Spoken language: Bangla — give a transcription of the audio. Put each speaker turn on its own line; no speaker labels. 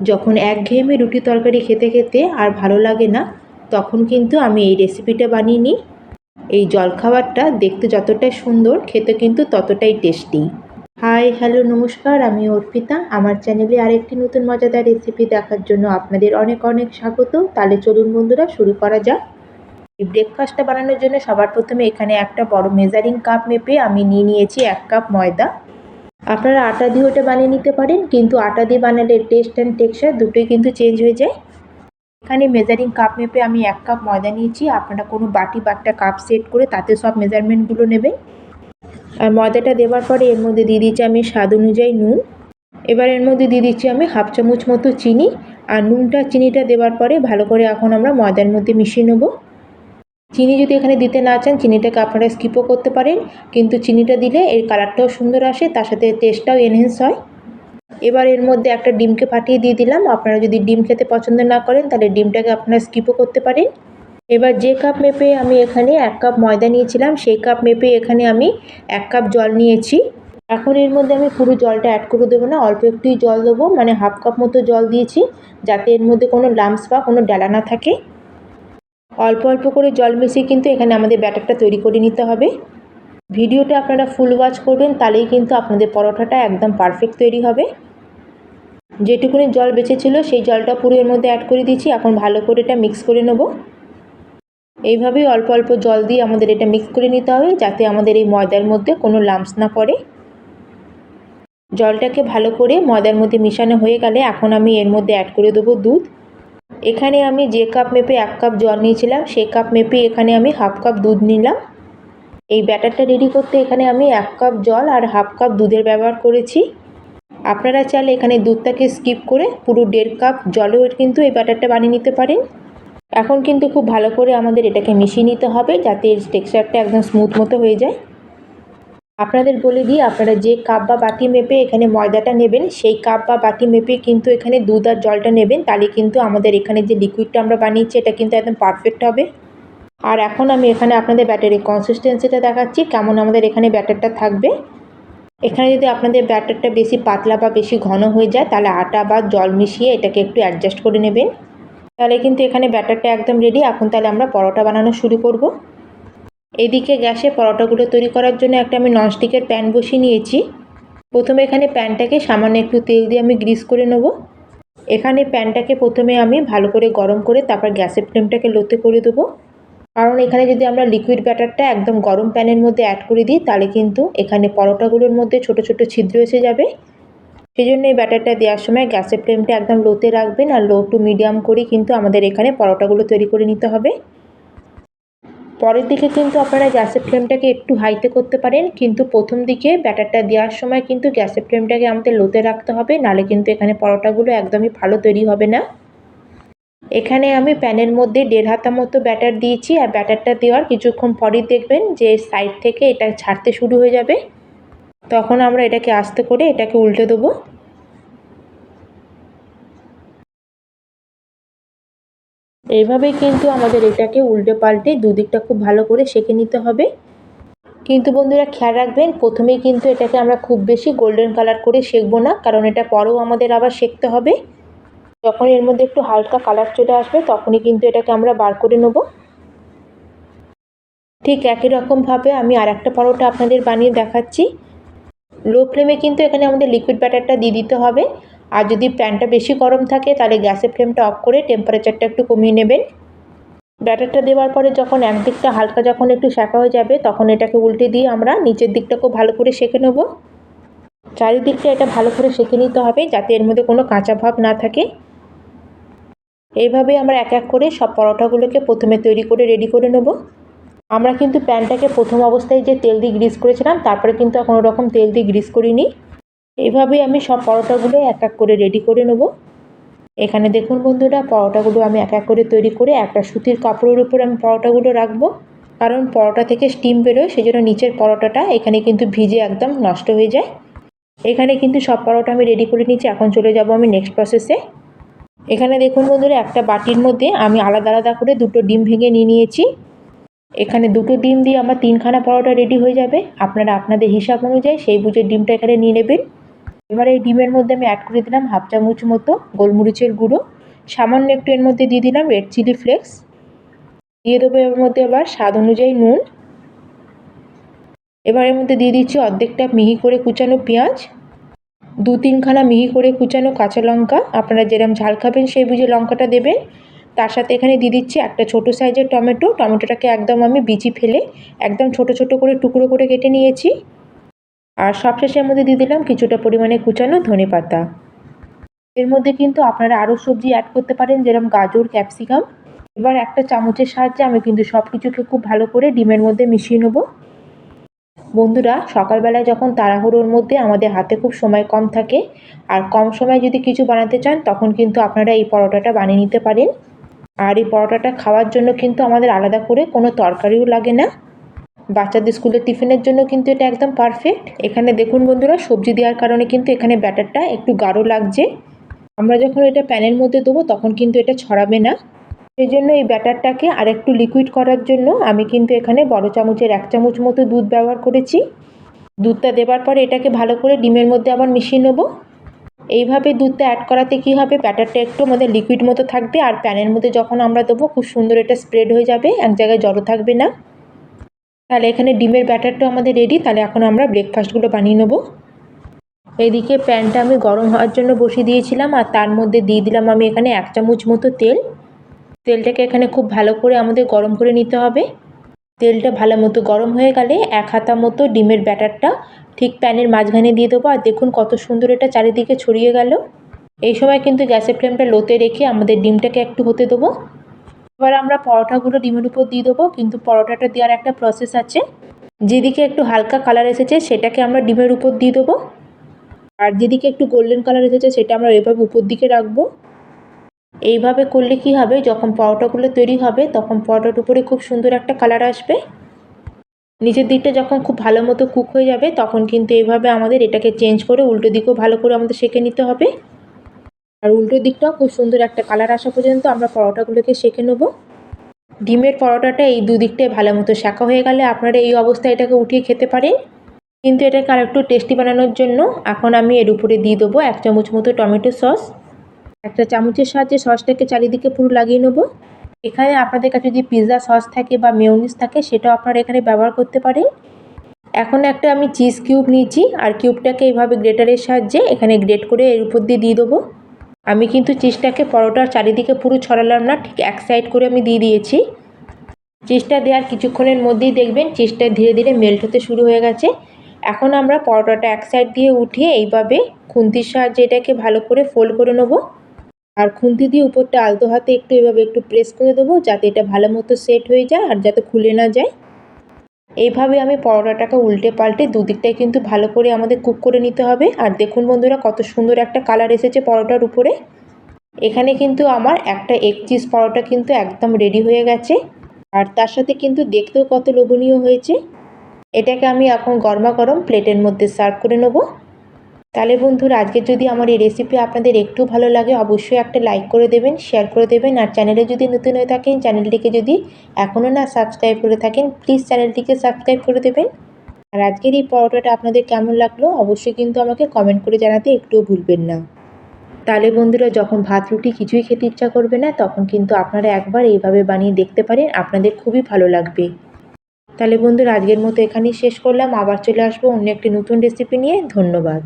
যখন একঘেয়েমি রুটি তরকারি খেতে খেতে আর ভালো লাগে না, তখন কিন্তু আমি এই রেসিপিটা বানিয়ে নিই। এই জলখাবারটা দেখতে যতটা সুন্দর, খেতে কিন্তু ততটাই টেস্টি। হাই, হ্যালো, নমস্কার, আমি অর্পিতা। আমার চ্যানেলে আরেকটি নতুন মজাদার রেসিপি দেখার জন্য আপনাদের অনেক অনেক স্বাগত। তাহলে চলুন বন্ধুরা, শুরু করা যাক। এই ব্রেকফাস্টটা বানানোর জন্য সবার প্রথমে এখানে একটা বড় মেজারিং কাপ মেপে আমি নিয়ে নিয়েছি 1 কাপ ময়দা। আপনারা আটা দিয়ে ওটা বানিয়ে নিতে পারেন, কিন্তু আটা দিয়ে বানালে টেস্ট অ্যান্ড টেক্সচার দুটোই কিন্তু চেঞ্জ হয়ে যায়। এখানে মেজারিং কাপ মেপে আমি 1 কাপ ময়দা নিয়েছি। আপনারা কোনো বাটি বা একটা কাপ সেট করে তাতে সব মেজারমেন্টগুলো নেবেন। আর ময়দাটা দেওয়ার পরে এর মধ্যে দিয়ে দিচ্ছি আমি স্বাদ অনুযায়ী নুন। এবার এর মধ্যে দিয়ে দিচ্ছি আমি 1/2 চামচ মতো চিনি। আর নুনটা চিনিটা দেওয়ার পরে ভালো করে এখন আমরা ময়দার মধ্যে মিশিয়ে নেব। চিনি যদি এখানে দিতে না চান, চিনিটাকে আপনারা স্কিপও করতে পারেন, কিন্তু চিনিটা দিলে এর কালারটাও সুন্দর আসে, তার সাথে টেস্টটাও এনহ্যান্স হয়। এবার এর মধ্যে একটা ডিমকে ফাটিয়ে দিয়ে দিলাম। আপনারা যদি ডিম খেতে পছন্দ না করেন তাহলে ডিমটাকে আপনারা স্কিপও করতে পারেন। এবার যে কাপ মেপে আমি এখানে 1 কাপ ময়দা নিয়েছিলাম, সেই কাপ মেপে এখানে আমি 1 কাপ জল নিয়েছি। এখন এর মধ্যে আমি পুরো জলটা অ্যাড করে দেবো না, অল্প একটুই জল দেবো, মানে 1/2 কাপ মতো জল দিয়েছি, যাতে এর মধ্যে কোনো লাম্পস বা কোনো ডালা না থাকে। অল্প অল্প করে জল মিশিয়ে কিন্তু এখানে আমাদের ব্যাটারটা তৈরি করে নিতে হবে। ভিডিওটা আপনারা ফুল ওয়াচ করবেন, তাহলেই কিন্তু আপনাদের পরোটাটা একদম পারফেক্ট তৈরি হবে। যেটুকুনি জল বেঁচেছিল সেই জলটা পুরো এর মধ্যে অ্যাড করে দিচ্ছি। এখন ভালো করে এটা মিক্স করে নেব। এইভাবেই অল্প অল্প জল দিয়ে আমাদের এটা মিক্স করে নিতে হবে, যাতে আমাদের এই ময়দার মধ্যে কোনো লাম্পস না পড়ে। জলটাকে ভালো করে ময়দার মধ্যে মিশানো হয়ে গেলে এখন আমি এর মধ্যে অ্যাড করে দেবো দুধ। এখানে আমি যে কাপ মেপে 1 কাপ জল নিয়েছিলাম, সেই কাপ মেপে এখানে আমি 1/2 কাপ দুধ নিলাম। এই ব্যাটারটা রেডি করতে এখানে আমি 1 কাপ জল আর 1/2 কাপ দুধের ব্যবহার করেছি। আপনারা চাইলে এখানে দুধটাকে স্কিপ করে পুরো 1.5 কাপ জলেও কিন্তু এই ব্যাটারটা বানিয়ে নিতে পারেন। এখন কিন্তু খুব ভালো করে আমাদের এটাকে মিশিয়ে নিতে হবে, যাতে এর টেক্সচারটা একদম স্মুথ মতো হয়ে যায়। আপনাদের বলে দিই, আপনারা যে কাপ বা বাটি মেপে এখানে ময়দাটা নেবেন, সেই কাপ বা বাটি মেপে কিন্তু এখানে দুধ আর জলটা নেবেন, তাহলে কিন্তু আমাদের এখানে যে লিকুইডটা আমরা বানিয়েছি এটা কিন্তু একদম পারফেক্ট হবে। আর এখন আমি এখানে আপনাদের ব্যাটারের কনসিস্টেন্সিটা দেখাচ্ছি, কেমন আমাদের এখানে ব্যাটারটা থাকবে। এখানে যদি আপনাদের ব্যাটারটা বেশি পাতলা বা বেশি ঘন হয়ে যায়, তাহলে আটা বা জল মিশিয়ে এটাকে একটু অ্যাডজাস্ট করে নেবেন। তাহলে কিন্তু এখানে ব্যাটারটা একদম রেডি। এখন তাহলে আমরা পরোটা বানানো শুরু করব। এদিকে গ্যাসে পরোটাগুলো তৈরি করার জন্য একটা আমি ননস্টিকের প্যান বসিয়ে নিয়েছি। প্রথমে এখানে প্যানটাকে সামান্য একটু তেল দিয়ে আমি গ্রিস করে নেব। এখানে প্যানটাকে প্রথমে আমি ভালো করে গরম করে তারপর গ্যাসের ফ্লেমটাকে লোতে করে দেবো। কারণ এখানে যদি আমরা লিকুইড ব্যাটারটা একদম গরম প্যানের মধ্যে অ্যাড করে দিই, তাহলে কিন্তু এখানে পরোটাগুলোর মধ্যে ছোট ছোট ছিদ্র এসে যাবে। সেই জন্য এই ব্যাটারটা দেওয়ার সময় গ্যাসের ফ্লেমটা একদম লোতে রাখবেন, আর লো টু মিডিয়াম করে কিন্তু আমাদের এখানে পরোটাগুলো তৈরি করে নিতে হবে। পরের দিকে কিন্তু আপনারা গ্যাসের ফ্লেমটাকে একটু হাইতে করতে পারেন, কিন্তু প্রথম দিকে ব্যাটারটা দেওয়ার সময় কিন্তু গ্যাসের ফ্লেমটাকে আমাদের লোতে রাখতে হবে, নাহলে কিন্তু এখানে পরোটাগুলো একদমই ভালো তৈরি হবে না। এখানে আমি প্যানের মধ্যে 1.5 হাতা মতো ব্যাটার দিয়েছি, আর ব্যাটারটা দেওয়ার কিছুক্ষণ পরেই দেখবেন যে সাইড থেকে এটা ছাড়তে শুরু হয়ে যাবে। তখন আমরা এটাকে আস্তে করে এটাকে উল্টে দেবো। এইভাবেই কিন্তু আমাদের এটাকে উল্টে পাল্টে দুদিকটা খুব ভালো করে সেঁকে নিতে হবে। কিন্তু বন্ধুরা খেয়াল রাখবেন, প্রথমেই কিন্তু এটাকে আমরা খুব বেশি গোল্ডেন কালার করে সেঁকবো না, কারণ এটা পরেও আমাদের আবার সেঁকতে হবে। যখন এর মধ্যে একটু হালকা কালার চলে আসবে, তখনই কিন্তু এটাকে আমরা বার করে নেব। ঠিক একই রকমভাবে আমি আর একটা পরোটা আপনাদের বানিয়ে দেখাচ্ছি। লো ফ্লেমে কিন্তু এখানে আমাদের লিকুইড ব্যাটারটা দিয়ে দিতে হবে। আর যদি প্যানটা বেশি গরম থাকে, তাহলে গ্যাসের ফ্লেমটা অফ করে টেম্পারেচারটা একটু কমিয়ে নেবেন। ব্যাটারটা দেওয়ার পরে যখন একদিকটা হালকা যখন একটু সেঁকা হয়ে যাবে, তখন এটাকে উল্টে দিয়ে আমরা নিচের দিকটা খুব ভালো করে সেঁকে নেব। চারিদিকটা এটা ভালো করে সেঁকে নিতে হবে, যাতে এর মধ্যে কোনো কাঁচা ভাব না থাকে। এইভাবে আমরা এক এক করে সব পরোটাগুলোকে প্রথমে তৈরি করে রেডি করে নেব। আমরা কিন্তু প্যানটাকে প্রথম অবস্থায় যে তেল দিয়ে গ্রিস করেছিলাম, তারপরে কিন্তু কোনো রকম তেল দিয়ে গ্রিস করিনি। এইভাবেই আমি সব পরোটাগুলো এক এক করে রেডি করে নেব। এখানে দেখুন বন্ধুরা, পরোটাগুলো আমি এক এক করে তৈরি করে একটা সুতির কাপড়ের উপর আমি পরোটাগুলো রাখবো। কারণ পরোটা থেকে স্টিম বেরোয়, সেই জন্য নিচের পরোটাটা এখানে কিন্তু ভিজে একদম নষ্ট হয়ে যায়। এখানে কিন্তু সব পরোটা আমি রেডি করে নিচ্ছি। এখন চলে যাব আমি নেক্সট প্রসেসে। এখানে দেখুন বন্ধুরা, একটা বাটির মধ্যে আমি আলাদা আলাদা করে দুটো ডিম ভেঙে নিয়ে নিয়েছি। এখানে দুটো ডিম দিয়ে আমার 3খানা পরোটা রেডি হয়ে যাবে। আপনারা আপনাদের হিসাব অনুযায়ী সেই বুঝে ডিমটা এখানে নিয়ে নেবেন। এবার এই ডিমের মধ্যে আমি অ্যাড করে দিলাম হাফ চামচ মতো গোলমরিচের গুঁড়ো, সামান্য একটু এর মধ্যে দিয়ে দিলাম রেড চিলি ফ্লেক্স, দিয়ে দেবো এর মধ্যে আবার স্বাদ অনুযায়ী নুন। এবার এর মধ্যে দিয়ে দিচ্ছি অর্ধেকটা মিহি করে কুচানো পেঁয়াজ, 2-3খানা মিহি করে কুচানো কাঁচা লঙ্কা, আপনারা যেরকম ঝাল খাবেন সেই বুঝে লঙ্কাটা দেবেন। তার সাথে এখানে দিয়ে দিচ্ছি একটা ছোটো সাইজের টমেটো, টমেটোটাকে একদম আমি বিচি ফেলে একদম ছোট ছোট করে টুকরো করে কেটে নিয়েছি। আর সবশেষের মধ্যে দিয়ে দিলাম কিছুটা পরিমাণে কুচানো ধনেপাতা। এর মধ্যে কিন্তু আপনারা আরও সবজি অ্যাড করতে পারেন, যেরকম গাজর, ক্যাপসিকাম। এবার একটা চামচের সাহায্যে আমি কিন্তু সব কিছুকে খুব ভালো করে ডিমের মধ্যে মিশিয়ে নেব। বন্ধুরা, সকালবেলায় যখন তাড়াহুড়োর মধ্যে আমাদের হাতে খুব সময় কম থাকে, আর কম সময়ে যদি কিছু বানাতে চান, তখন কিন্তু আপনারা এই পরোটাটা বানিয়ে নিতে পারেন। আর এই পরোটাটা খাওয়ার জন্য কিন্তু আমাদের আলাদা করে কোনো তরকারিও লাগে না। বাচ্চাদের স্কুলের টিফিনের জন্য কিন্তু এটা একদম পারফেক্ট। এখানে দেখুন বন্ধুরা, সবজি দেওয়ার কারণে কিন্তু এখানে ব্যাটারটা একটু গাঢ় লাগছে। আমরা যখন এটা প্যানের মধ্যে দেবো তখন কিন্তু এটা ছড়াবে না। সেই জন্য এই ব্যাটারটাকে আর একটু লিকুইড করার জন্য আমি কিন্তু এখানে বড় চামচের 1 চামচ মতো দুধ ব্যবহার করেছি। দুধটা দেওয়ার পরে এটাকে ভালো করে ডিমের মধ্যে আবার মিশিয়ে নেব। এইভাবে দুধটা অ্যাড করাতে কি হবে, ব্যাটারটা একটু আমাদের লিকুইড মতো থাকবে, আর প্যানের মধ্যে যখন আমরা দেবো খুব সুন্দর এটা স্প্রেড হয়ে যাবে, এক জায়গায় জড়ো থাকবে না। তাহলে এখানে ডিমের ব্যাটারটা আমাদের রেডি। তাহলে এখন আমরা ব্রেকফাস্টগুলো বানিয়ে নেব। এদিকে প্যানটা আমি গরম হওয়ার জন্য বসিয়ে দিয়েছিলাম, আর তার মধ্যে দিয়ে দিলাম আমি এখানে 1 চামচ মতো তেল। তেলটাকে এখানে খুব ভালো করে আমাদের গরম করে নিতে হবে। তেলটা ভালো মতো গরম হয়ে গেলে 1 হাতা মতো ডিমের ব্যাটারটা ঠিক প্যানের মাঝখানে দিয়ে দেবো। আর দেখুন কত সুন্দর এটা চারিদিকে ছড়িয়ে গেল। এই সময় কিন্তু গ্যাসের ফ্লেমটা লোতে রেখে আমাদের ডিমটাকে একটু হতে দেবো। এবার আমরা পরোটাগুলো ডিমের উপর দিয়ে দেবো, কিন্তু পরোটাটা দেওয়ার একটা প্রসেস আছে। যেদিকে একটু হালকা কালার এসেছে সেটাকে আমরা ডিমের উপর দিয়ে দেবো, আর যেদিকে একটু গোল্ডেন কালার এসেছে সেটা আমরা এভাবে উপর দিকে রাখবো। এইভাবে করলে কি হবে, যখন পরোটাগুলো তৈরি হবে তখন পরোটার উপরে খুব সুন্দর একটা কালার আসবে। নিচের দিকটা যখন খুব ভালো মতো কুক হয়ে যাবে তখন কিন্তু এইভাবে আমাদের এটাকে চেঞ্জ করে উল্টো দিকেও ভালো করে আমাদের সেঁকে নিতে হবে। আর উল্টো দিকটাও খুব সুন্দর একটা কালার আসা পর্যন্ত আমরা পরোটাগুলোকে সেঁকে নেব। ডিমের পরোটাটা এই দুদিকটায় ভালো মতো সেঁকা হয়ে গেলে আপনারা এই অবস্থায় এটাকে উঠিয়ে খেতে পারেন। কিন্তু এটাকে আর একটু টেস্টি বানানোর জন্য এখন আমি এর উপরে দিয়ে দেবো 1 চামচ মতো টমেটো সস। একটা চামচের সাহায্যে সসটাকে চারিদিকে পুরো লাগিয়ে নেব। এখানে আপনাদের কাছে যদি পিৎজা সস থাকে বা মেয়োনিজ থাকে সেটাও আপনারা এখানে ব্যবহার করতে পারেন। এখন একটা আমি চিজ কিউব নিয়েছি, আর কিউবটাকে এইভাবে গ্রেটারের সাহায্যে এখানে গ্রেট করে এর উপর দিয়ে দেবো। আমি কিন্তু চিজটাকে পরোটার চারিদিকে পুরো ছড়ালাম না, ঠিক এক সাইড করে আমি দিয়ে দিয়েছি। চিজটা দেওয়ার কিছুক্ষণের মধ্যেই দেখবেন চিজটা ধীরে ধীরে মেল্ট হতে শুরু হয়ে গেছে। এখন আমরা পরোটাটা এক সাইড দিয়ে উঠিয়ে এইভাবে খুন্তির সাহায্যে এটাকে ভালো করে ফোল্ড করে নেব, আর খুন্তি দিয়ে উপরটা আলতো হাতে একটু এভাবে একটু প্রেস করে দেবো যাতে এটা ভালো মতো সেট হয়ে যায় আর যাতে খুলে না যায়। এইভাবে আমি পরোটাটাকে উল্টে পাল্টে দুদিকটাই কিন্তু ভালো করে আমাদের কুক করে নিতে হবে। আর দেখুন বন্ধুরা, কত সুন্দর একটা কালার এসেছে পরোটার উপরে। এখানে কিন্তু আমার একটা এগ চিজ পরোটা কিন্তু একদম রেডি হয়ে গেছে, আর তার সাথে কিন্তু দেখতেও কত লোভনীয় হয়েছে। এটাকে আমি এখন গরমা গরম প্লেটের মধ্যে সার্ভ করে নেব। তাহলে বন্ধুরা, আজকে যদি আমার এই রেসিপি আপনাদের একটু ভালো লাগে অবশ্যই একটা লাইক করে দেবেন, শেয়ার করে দেবেন, আর চ্যানেলে যদি নতুন হয়ে থাকেন চ্যানেলটিকে যদি এখনও না সাবস্ক্রাইব করে থাকেন প্লিজ চ্যানেলটিকে সাবস্ক্রাইব করে দেবেন। আর আজকের এই পরোটাটা আপনাদের কেমন লাগলো অবশ্যই কিন্তু আমাকে কমেন্ট করে জানাতে একটুও ভুলবেন না। তাহলে বন্ধুরা, যখন ভাত রুটি কিছুই খেতে ইচ্ছা করবে না তখন কিন্তু আপনারা একবার এইভাবে বানিয়ে দেখতে পারেন, আপনাদের খুবই ভালো লাগবে। তাহলে বন্ধুরা, আজকের মতো এখানেই শেষ করলাম। আবার চলে আসবো অন্য একটি নতুন রেসিপি নিয়ে। ধন্যবাদ।